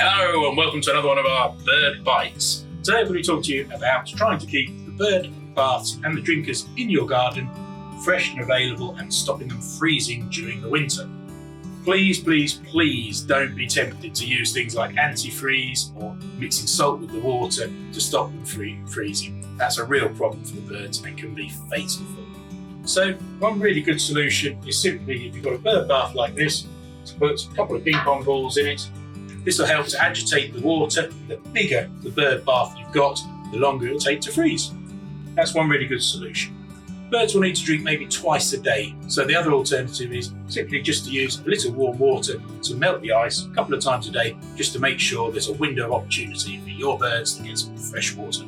Hello and welcome to another one of our bird bites. Today I'm going to be talking to you about trying to keep the bird baths and the drinkers in your garden fresh and available and stopping them freezing during the winter. Please don't be tempted to use things like antifreeze or mixing salt with the water to stop them freezing. That's a real problem for the birds and can be fatal for them. So one really good solution is simply, if you've got a bird bath like this, to put a couple of ping pong balls in it. This will help to agitate the water. The bigger the bird bath you've got, the longer it'll take to freeze. That's one really good solution. Birds will need to drink maybe twice a day, so the other alternative is simply just to use a little warm water to melt the ice a couple of times a day, just to make sure there's a window of opportunity for your birds to get some fresh water.